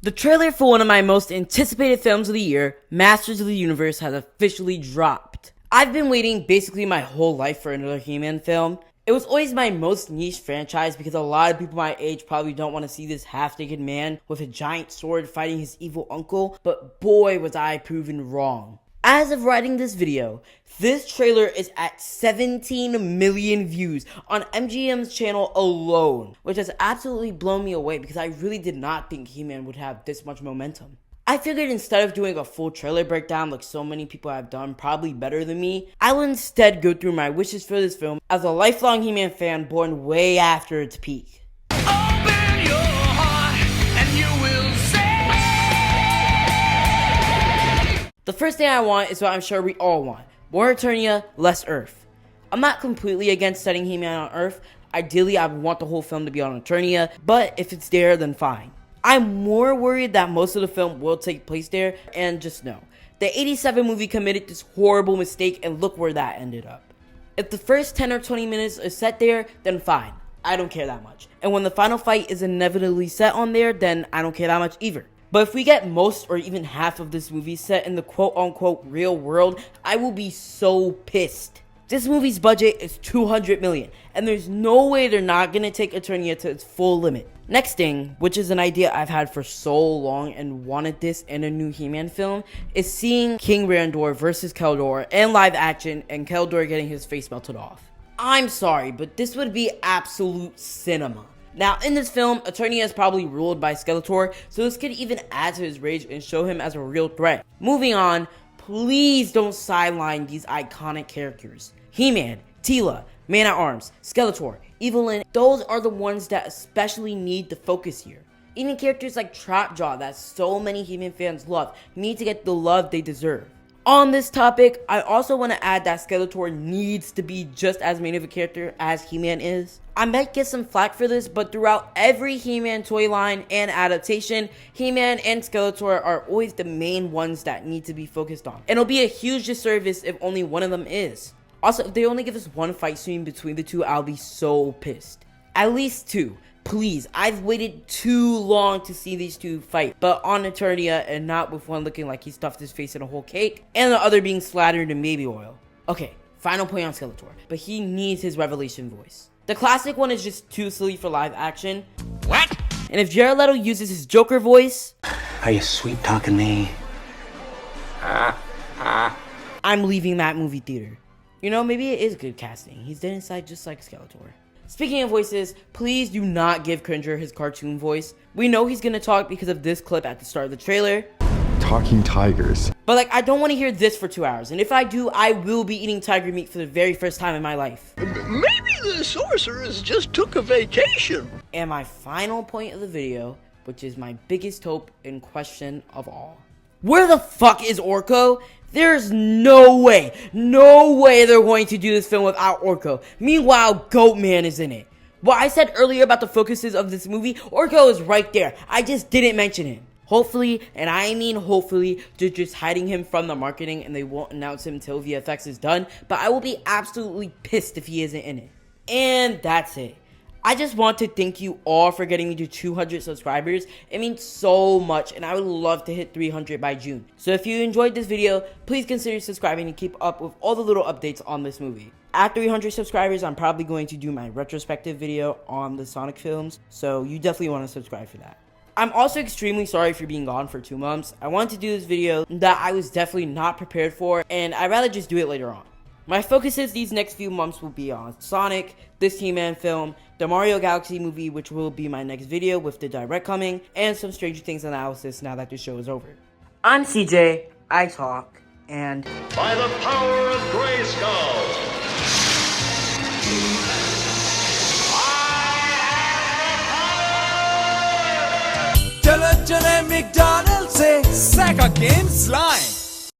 The trailer for one of my most anticipated films of the year, Masters of the Universe, has officially dropped. I've been waiting basically my whole life for another He-Man film. It was always my most niche franchise because a lot of people my age probably don't want to see this half-naked man with a giant sword fighting his evil uncle, but boy was I proven wrong. As of writing this video, this trailer is at 17 million views on MGM's channel alone, which has absolutely blown me away because I really did not think He-Man would have this much momentum. I figured instead of doing a full trailer breakdown like so many people have done, probably better than me, I will instead go through my wishes for this film as a lifelong He-Man fan born way after its peak. Open your heart and you will say. The first thing I want is what I'm sure we all want. More Eternia, less Earth. I'm not completely against setting He-Man on Earth. Ideally, I would want the whole film to be on Eternia, but if it's there, then fine. I'm more worried that most of the film will take place there, and just know, the 87 movie committed this horrible mistake, and look where that ended up. If the first 10 or 20 minutes are set there, then fine. I don't care that much. And when the final fight is inevitably set on there, then I don't care that much either. But if we get most or even half of this movie set in the quote-unquote real world, I will be so pissed. This movie's budget is $200 million, and there's no way they're not gonna take Eternia to its full limit. Next thing, which is an idea I've had for so long and wanted this in a new He-Man film, is seeing King Randor versus Keldor in live action and Keldor getting his face melted off. I'm sorry, but this would be absolute cinema. Now, in this film, Eternia is probably ruled by Skeletor, so this could even add to his rage and show him as a real threat. Moving on, please don't sideline these iconic characters. He-Man, Teela, Man-at-Arms, Skeletor, Evil-Lyn, those are the ones that especially need the focus here. Even characters like Trapjaw that so many He-Man fans love need to get the love they deserve. On this topic, I also want to add that Skeletor needs to be just as main of a character as He-Man is. I might get some flack for this, but throughout every He-Man toy line and adaptation, He-Man and Skeletor are always the main ones that need to be focused on. And it'll be a huge disservice if only one of them is. Also, if they only give us one fight scene between the two, I'll be so pissed. At least two. Please, I've waited too long to see these two fight, but on Eternia and not with one looking like he stuffed his face in a whole cake, and the other being slathered in baby oil. Okay, final point on Skeletor, but he needs his Revelation voice. The classic one is just too silly for live action. What? And if Jared Leto uses his Joker voice, Are you sweet talking me? I'm leaving that movie theater. You know, maybe it is good casting. He's dead inside just like Skeletor. Speaking of voices, please do not give Cringer his cartoon voice. We know he's gonna talk because of this clip at the start of the trailer. Talking tigers. But I don't want to hear this for 2 hours. And if I do, I will be eating tiger meat for the very first time in my life. Maybe the sorceress just took a vacation. And my final point of the video, which is my biggest hope and question of all. Where the fuck is Orko? There's no way they're going to do this film without Orko. Meanwhile, Goatman is in it. What I said earlier about the focuses of this movie, Orko is right there. I just didn't mention him. Hopefully, and I mean hopefully, they're just hiding him from the marketing and they won't announce him until VFX is done. But I will be absolutely pissed if he isn't in it. And that's it. I just want to thank you all for getting me to 200 subscribers. It means so much and I would love to hit 300 by June. So if you enjoyed this video, please consider subscribing to keep up with all the little updates on this movie. At 300 subscribers, I'm probably going to do my retrospective video on the Sonic films, so you definitely want to subscribe for that. I'm also extremely sorry for being gone for 2 months. I wanted to do this video that I was definitely not prepared for, and I'd rather just do it later on. My focuses these next few months will be on Sonic, this He-Man film, the Mario Galaxy movie, which will be my next video with the direct coming, and some Stranger Things analysis now that the show is over. I'm CJ, I talk, and by the power of Grayskull. चलो चले McDonald से Saika game slime